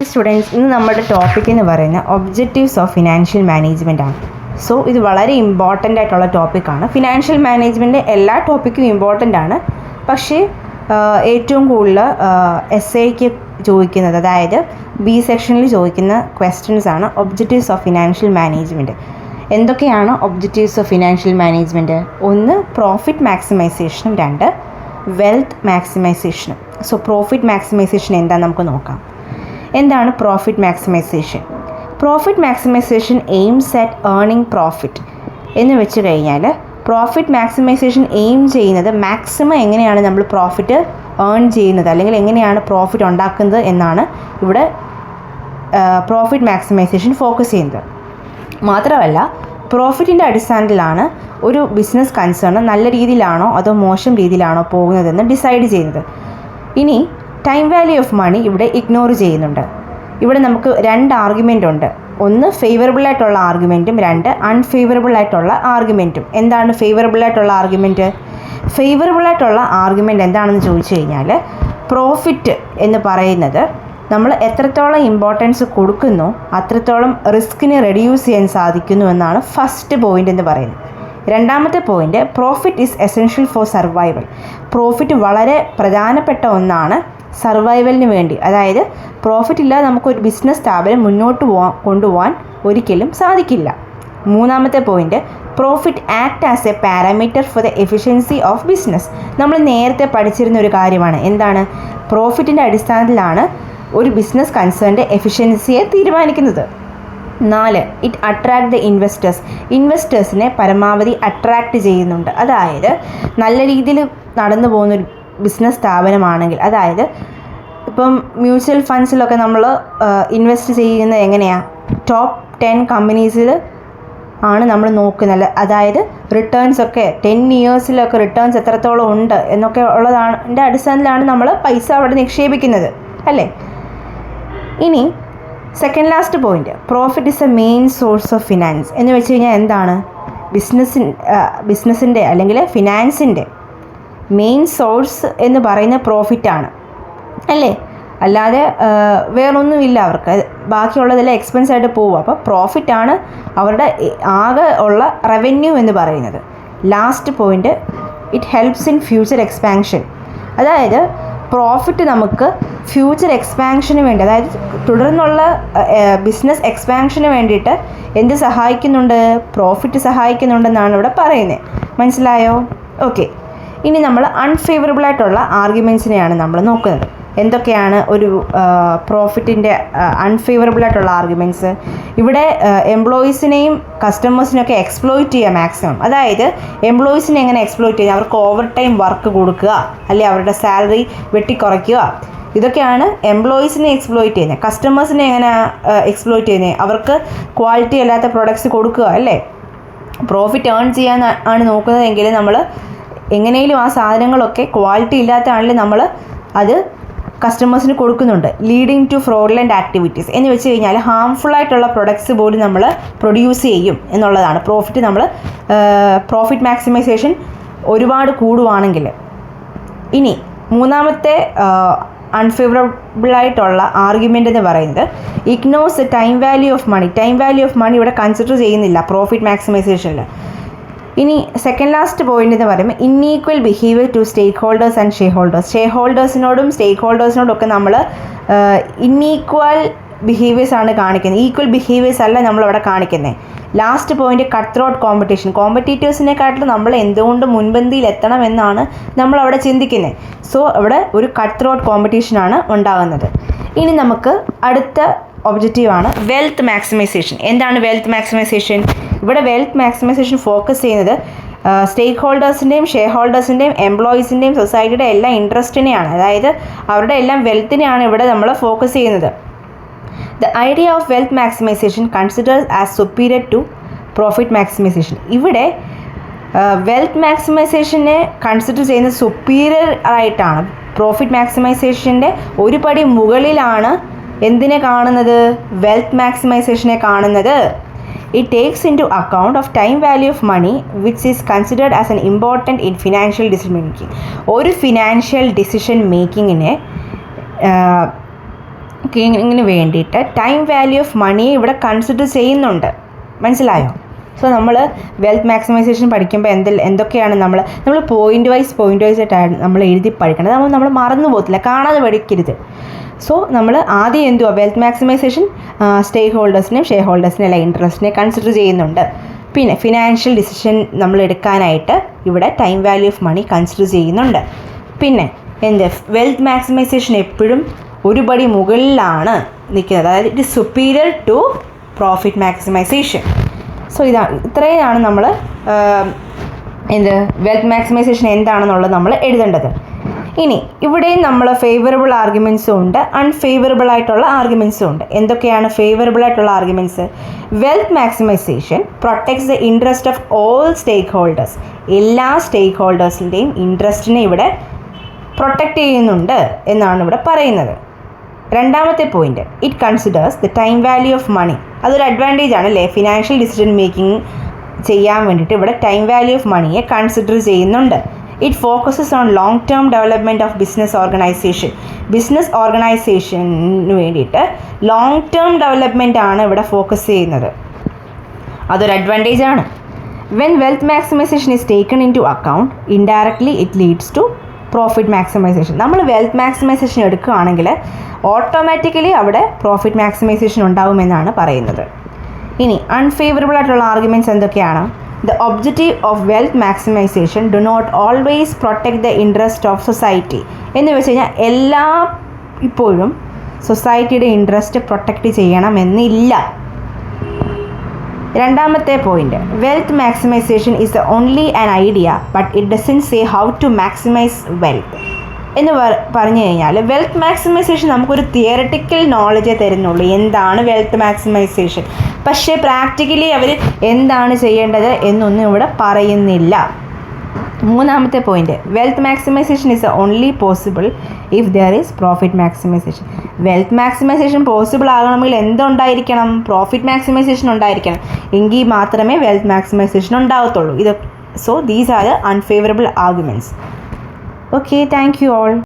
Students, ഇന്ന് നമ്മുടെ topic എന്ന് പറയുന്നത് ഒബ്ജക്റ്റീവ്സ് ഓഫ് ഫിനാൻഷ്യൽ മാനേജ്മെൻ്റ് ആണ്. സോ ഇത് വളരെ ഇമ്പോർട്ടൻ്റ് ആയിട്ടുള്ള ടോപ്പിക്കാണ്. ഫിനാൻഷ്യൽ മാനേജ്മെൻറ്റ് എല്ലാ ടോപ്പിക്കും ഇമ്പോർട്ടൻ്റ് ആണ്. പക്ഷേ ഏറ്റവും കൂടുതൽ എസ്ഐക്ക് ചോദിക്കുന്നത്, അതായത് ബി സെക്ഷനിൽ ചോദിക്കുന്ന ക്വസ്റ്റ്യൻസ് ആണ് ഒബ്ജക്റ്റീവ്സ് ഓഫ് ഫിനാൻഷ്യൽ മാനേജ്മെൻറ്റ്. എന്തൊക്കെയാണ് ഒബ്ജക്റ്റീവ്സ് ഓഫ് ഫിനാൻഷ്യൽ മാനേജ്മെൻറ്റ്? ഒന്ന്, പ്രോഫിറ്റ് മാക്സിമൈസേഷനും, രണ്ട്, വെൽത്ത് മാക്സിമൈസേഷനും. സോ പ്രോഫിറ്റ് മാക്സിമൈസേഷൻ എന്താണെന്ന് നമുക്ക് നോക്കാം. എന്താണ് profit maximisation? Profit maximisation aims at earning profit എന്ന് വെച്ച് കഴിഞ്ഞാൽ, പ്രോഫിറ്റ് മാക്സിമൈസേഷൻ എയിം ചെയ്യുന്നത് മാക്സിമം എങ്ങനെയാണ് നമ്മൾ പ്രോഫിറ്റ് ഏൺ ചെയ്യുന്നത്, അല്ലെങ്കിൽ എങ്ങനെയാണ് പ്രോഫിറ്റ് ഉണ്ടാക്കുന്നത് എന്നാണ് ഇവിടെ പ്രോഫിറ്റ് മാക്സിമൈസേഷൻ ഫോക്കസ് ചെയ്യുന്നത്. മാത്രമല്ല, പ്രോഫിറ്റിൻ്റെ അടിസ്ഥാനത്തിലാണ് ഒരു ബിസിനസ് കൺസേൺ നല്ല രീതിയിലാണോ അതോ മോശം രീതിയിലാണോ പോകുന്നതെന്ന് ഡിസൈഡ് ചെയ്യുന്നത്. ഇനി ടൈം വാല്യൂ ഓഫ് മണി ഇവിടെ ഇഗ്നോർ ചെയ്യുന്നുണ്ട്. ഇവിടെ നമുക്ക് രണ്ട് ആർഗ്യുമെൻ്റ് ഉണ്ട്. ഒന്ന് ഫേവറബിൾ ആയിട്ടുള്ള ആർഗ്യുമെൻറ്റും, രണ്ട് അൺഫേവറബിൾ ആയിട്ടുള്ള ആർഗ്യുമെൻറ്റും. എന്താണ് ഫേവറബിൾ ആയിട്ടുള്ള ആർഗ്യുമെൻറ്റ്? ഫേവറബിൾ ആയിട്ടുള്ള ആർഗ്യുമെൻറ്റ് എന്താണെന്ന് ചോദിച്ചു കഴിഞ്ഞാൽ, പ്രോഫിറ്റ് എന്ന് പറയുന്നത് നമ്മൾ എത്രത്തോളം ഇമ്പോർട്ടൻസ് കൊടുക്കുന്നു അത്രത്തോളം റിസ്കിനെ റെഡ്യൂസ് ചെയ്യാൻ സാധിക്കുന്നു എന്നാണ് ഫസ്റ്റ് പോയിൻ്റ് എന്ന് പറയുന്നത്. രണ്ടാമത്തെ point, profit is essential for survival. Profit വളരെ പ്രധാനപ്പെട്ട ഒന്നാണ് സർവൈവലിന് വേണ്ടി. അതായത് പ്രോഫിറ്റ് ഇല്ലാതെ നമുക്കൊരു ബിസിനസ് സ്ഥാപനം മുന്നോട്ട് കൊണ്ടുപോകാൻ ഒരിക്കലും സാധിക്കില്ല. മൂന്നാമത്തെ point, profit act as A parameter for the efficiency of business. നമ്മൾ നേരത്തെ പഠിച്ചിരുന്ന ഒരു കാര്യമാണ്. എന്താണ്? പ്രോഫിറ്റിൻ്റെ അടിസ്ഥാനത്തിലാണ് ഒരു ബിസിനസ് കൺസേണിൻ്റെ എഫിഷ്യൻസിയെ തീരുമാനിക്കുന്നത്. 4, ഇറ്റ് അട്രാക്ട് ദ ഇൻവെസ്റ്റേഴ്സ്. ഇൻവെസ്റ്റേഴ്സിനെ പരമാവധി അട്രാക്റ്റ് ചെയ്യുന്നുണ്ട്. അതായത് നല്ല രീതിയിൽ നടന്നു പോകുന്നൊരു ബിസിനസ് സ്ഥാപനമാണെങ്കിൽ, അതായത് ഇപ്പം മ്യൂച്വൽ ഫണ്ട്സിലൊക്കെ നമ്മൾ ഇൻവെസ്റ്റ് ചെയ്യുന്നത് എങ്ങനെയാണ്? ടോപ്പ് 10 കമ്പനീസിൽ ആണ് നമ്മൾ നോക്കുന്നത്. അതായത് റിട്ടേൺസ് ഒക്കെ 10 ഇയേഴ്സിലൊക്കെ റിട്ടേൺസ് എത്രത്തോളം ഉണ്ട് എന്നൊക്കെ ഉള്ളതാണ്. അതിൻ്റെ അടിസ്ഥാനത്തിലാണ് നമ്മൾ പൈസ അവിടെ നിക്ഷേപിക്കുന്നത്, അല്ലേ? ഇനി second point, profit is A main source of finance എന്ന് വെച്ച് കഴിഞ്ഞാൽ എന്താണ്? ബിസിനസ്സിൻ്റെ അല്ലെങ്കിൽ ഫിനാൻസിൻ്റെ മെയിൻ സോഴ്സ് എന്ന് പറയുന്ന പ്രോഫിറ്റാണ്, അല്ലേ? അല്ലാതെ വേറൊന്നുമില്ല അവർക്ക്. ബാക്കിയുള്ളതെല്ലാം എക്സ്പെൻസ് ആയിട്ട് പോകും. അപ്പോൾ പ്രോഫിറ്റാണ് അവരുടെ ആകെ ഉള്ള റവന്യൂ എന്ന് പറയുന്നത്. Last point, it helps in future expansion. അതായത് പ്രോഫിറ്റ് നമുക്ക് ഫ്യൂച്ചർ എക്സ്പാൻഷന് വേണ്ടി, അതായത് തുടർന്നുള്ള ബിസിനസ് എക്സ്പാൻഷന് വേണ്ടിയിട്ട് എന്ത് സഹായിക്കുന്നുണ്ട്? പ്രോഫിറ്റ് സഹായിക്കുന്നുണ്ടെന്നാണ് ഇവിടെ പറയുന്നത്. മനസ്സിലായോ? ഓക്കെ. ഇനി നമ്മൾ അൺഫേവറബിൾ ആയിട്ടുള്ള ആർഗ്യുമെൻറ്റ്സിനെയാണ് നമ്മൾ നോക്കുന്നത്. എന്തൊക്കെയാണ് ഒരു പ്രോഫിറ്റിൻ്റെ അൺഫേവറബിൾ ആയിട്ടുള്ള ആർഗ്യുമെൻറ്റ്സ്? ഇവിടെ എംപ്ലോയീസിനെയും കസ്റ്റമേഴ്സിനെയൊക്കെ എക്സ്പ്ലോയിറ്റ് ചെയ്യുക മാക്സിമം. അതായത് എംപ്ലോയീസിനെ എങ്ങനെ എക്സ്പ്ലോയിറ്റ് ചെയ്യുക? അവർക്ക് ഓവർ ടൈം വർക്ക് കൊടുക്കുക, അല്ലെങ്കിൽ അവരുടെ സാലറി വെട്ടിക്കുറയ്ക്കുക. ഇതൊക്കെയാണ് എംപ്ലോയീസിനെ എക്സ്പ്ലോയിറ്റ് ചെയ്യുന്നത്. കസ്റ്റമേഴ്സിനെ എങ്ങനെ എക്സ്പ്ലോയിറ്റ് ചെയ്യുന്നത്? അവർക്ക് ക്വാളിറ്റി അല്ലാത്ത പ്രൊഡക്ട്സ് കൊടുക്കുക, അല്ലേ? പ്രോഫിറ്റ് ഏൺ ചെയ്യാൻ ആണ് നോക്കുന്നതെങ്കിൽ നമ്മൾ എങ്ങനെയും ആ സാധനങ്ങളൊക്കെ ക്വാളിറ്റി ഇല്ലാത്തതാണെങ്കിൽ നമ്മൾ അത് കസ്റ്റമേഴ്സിന് കൊടുക്കുന്നുണ്ട്. ലീഡിങ് ടു ഫ്രോഡുലൻ്റ് ആക്ടിവിറ്റീസ് എന്ന് വെച്ച് കഴിഞ്ഞാൽ ഹാംഫുള്ളായിട്ടുള്ള പ്രൊഡക്ട്സ് പോലും നമ്മൾ പ്രൊഡ്യൂസ് ചെയ്യും എന്നുള്ളതാണ്. പ്രോഫിറ്റ് മാക്സിമൈസേഷൻ ഒരുപാട് കൂടുവാണെങ്കിൽ. ഇനി മൂന്നാമത്തെ അൺഫേവറബിളായിട്ടുള്ള ആർഗ്യുമെൻ്റ് എന്ന് പറയുന്നത്, ignores time value of money. Time value of money ഇവിടെ കൺസിഡർ ചെയ്യുന്നില്ല പ്രോഫിറ്റ് മാക്സിമൈസേഷനിൽ. ഇനി സെക്കൻഡ് പോയിന്റ് എന്ന് പറയുമ്പോൾ, inequal behaviour to stakeholders and shareholders. ഷെയർ ഹോൾഡേഴ്സിനോടും സ്റ്റേക്ക് ഹോൾഡേഴ്സിനോടും ഒക്കെ നമ്മൾ ഇൻഈക്വൽ ബിഹേവിയേഴ്സ് ആണ് കാണിക്കുന്നത്. ഈക്വൽ ബിഹേവിയേഴ്സ് അല്ല നമ്മളവിടെ കാണിക്കുന്നത്. Last point, cut throat competition. കോമ്പറ്റീറ്റേഴ്സിനെക്കാട്ടിലും നമ്മൾ എന്തുകൊണ്ട് മുൻപന്തിയിൽ എത്തണം എന്നാണ് നമ്മളവിടെ ചിന്തിക്കുന്നത്. സോ അവിടെ ഒരു കട്ട് ത്രോട്ട് കോമ്പറ്റീഷനാണ് ഉണ്ടാകുന്നത്. ഇനി നമുക്ക് അടുത്ത ഒബ്ജക്റ്റീവാണ് വെൽത്ത് മാക്സിമൈസേഷൻ. എന്താണ് വെൽത്ത് മാക്സിമൈസേഷൻ? ഇവിടെ വെൽത്ത് മാക്സിമൈസേഷൻ ഫോക്കസ് ചെയ്യുന്നത് സ്റ്റേക്ക് ഹോൾഡേഴ്സിൻ്റെയും ഷെയർ ഹോൾഡേഴ്സിൻ്റെയും എംപ്ലോയീസിൻ്റെയും സൊസൈറ്റിയുടെ എല്ലാ ഇൻട്രസ്റ്റിനെയാണ്, അതായത് അവരുടെ എല്ലാം വെൽത്തിനെയാണ് ഇവിടെ നമ്മൾ ഫോക്കസ് ചെയ്യുന്നത്. The idea of wealth maximisation considers as superior to profit maximisation. ഇവിടെ വെൽത്ത് മാക്സിമൈസേഷനെ കൺസിഡർ ചെയ്യുന്നത് സുപ്പീരിയർ ആയിട്ടാണ്. പ്രോഫിറ്റ് മാക്സിമൈസേഷൻ്റെ ഒരു പടി മുകളിലാണ് എന്തിനെ കാണുന്നത്? വെൽത്ത് മാക്സിമൈസേഷനെ കാണുന്നത്. It takes into account of time value of money, which is considered as an important in financial decision making. ഒരു ഫിനാൻഷ്യൽ ഡിസിഷൻ മേക്കിങ്ങിനെ വേണ്ടിയിട്ട് ടൈം വാല്യൂ ഓഫ് മണിയെ ഇവിടെ കൺസിഡർ ചെയ്യുന്നുണ്ട്. മനസ്സിലായോ? സോ നമ്മൾ വെൽത്ത് മാക്സിമൈസേഷൻ പഠിക്കുമ്പോൾ എന്തൊക്കെയാണ് നമ്മൾ പോയിൻ്റ് വൈസ് ആയിട്ടാണ് നമ്മൾ എഴുതി പഠിക്കണം. നമ്മൾ മറന്നു പോകത്തില്ല, കാണാതെ പഠിക്കരുത്. സോ നമ്മൾ ആദ്യം എന്തുവാ, വെൽത്ത് മാക്സിമൈസേഷൻ സ്റ്റേക്ക് ഹോൾഡേഴ്സിനെയും ഷെയർ ഹോൾഡേഴ്സിനെയും അല്ല ഇൻട്രസ്റ്റിനെ കൺസിഡർ ചെയ്യുന്നുണ്ട്. പിന്നെ ഫിനാൻഷ്യൽ ഡിസിഷൻ നമ്മൾ എടുക്കാനായിട്ട് ഇവിടെ time value of money consider ചെയ്യുന്നുണ്ട്. പിന്നെ വെൽത്ത് മാക്സിമൈസേഷൻ എപ്പോഴും ഒരു പടി മുകളിലാണ് നിൽക്കുന്നത്, അതായത് it is superior to profit maximisation. So ഇത്രയാണ് നമ്മൾ വെൽത്ത് മാക്സിമൈസേഷൻ എന്താണെന്നുള്ളത് നമ്മൾ എഴുതേണ്ടത്. ഇനി ഇവിടെയും നമ്മൾ ഫേവറബിൾ ആർഗ്യുമെൻറ്റ്സും ഉണ്ട്, അൺഫേവറബിൾ ആയിട്ടുള്ള ആർഗ്യുമെൻറ്റ്സും ഉണ്ട്. എന്തൊക്കെയാണ് ഫേവറബിൾ ആയിട്ടുള്ള arguments? Wealth maximisation protects the interest of all stakeholders. എല്ലാ സ്റ്റേക്ക് ഹോൾഡേഴ്സിൻ്റെയും ഇൻട്രസ്റ്റിനെ ഇവിടെ പ്രൊട്ടക്റ്റ് ചെയ്യുന്നുണ്ട് എന്നാണ് ഇവിടെ പറയുന്നത്. രണ്ടാമത്തെ point, it considers the time value of money. അതൊരു അഡ്വാൻറ്റേജ് ആണ് അല്ലേ, ഫിനാൻഷ്യൽ ഡിസിഷൻ മേക്കിംഗ് ചെയ്യാൻ വേണ്ടിയിട്ട് ഇവിടെ ടൈം വാല്യൂ ഓഫ് മണിയെ കൺസിഡർ ചെയ്യുന്നുണ്ട്. It focuses on long term development of business organisation. Business ഓർഗനൈസേഷന് വേണ്ടിയിട്ട് ലോങ് ടേം ഡെവലപ്മെൻ്റ് ആണ് ഇവിടെ ഫോക്കസ് ചെയ്യുന്നത്. അതൊരു അഡ്വാൻറ്റേജ് ആണ്. When wealth maximisation is taken into account indirectly it leads to profit maximisation. നമ്മൾ wealth maximisation എടുക്കുകയാണെങ്കിൽ automatically അവിടെ പ്രോഫിറ്റ് മാക്സിമൈസേഷൻ ഉണ്ടാകുമെന്നാണ് പറയുന്നത്. ഇനി അൺഫേവറബിൾ ആയിട്ടുള്ള ആർഗ്യുമെൻറ്റ്സ് എന്തൊക്കെയാണ്? The objective of wealth maximisation do not always protect the interest of society. എന്ന് വെച്ച് കഴിഞ്ഞാൽ ഇപ്പോഴും സൊസൈറ്റിയുടെ ഇൻട്രസ്റ്റ് പ്രൊട്ടക്റ്റ് ചെയ്യണമെന്നില്ല. രണ്ടാമത്തെ point, wealth maximisation is the only an idea but it doesn't say how to maximise wealth. എന്ന് പറഞ്ഞു കഴിഞ്ഞാൽ വെൽത്ത് മാക്സിമൈസേഷൻ നമുക്കൊരു തിയററ്റിക്കൽ നോളജേ തരുന്നുള്ളൂ, എന്താണ് വെൽത്ത് മാക്സിമൈസേഷൻ. പക്ഷേ പ്രാക്ടിക്കലി അവർ എന്താണ് ചെയ്യേണ്ടത് എന്നൊന്നും ഇവിടെ പറയുന്നില്ല. മൂന്നാമത്തെ point, wealth maximisation is only possible if there is profit maximisation. Wealth maximisation possible ആകണമെങ്കിൽ എന്തുണ്ടായിരിക്കണം? പ്രോഫിറ്റ് മാക്സിമൈസേഷൻ ഉണ്ടായിരിക്കണം. എങ്കിൽ മാത്രമേ വെൽത്ത് മാക്സിമൈസേഷൻ ഉണ്ടാകത്തുള്ളൂ. So these are the unfavourable arguments. Okay, thank you all.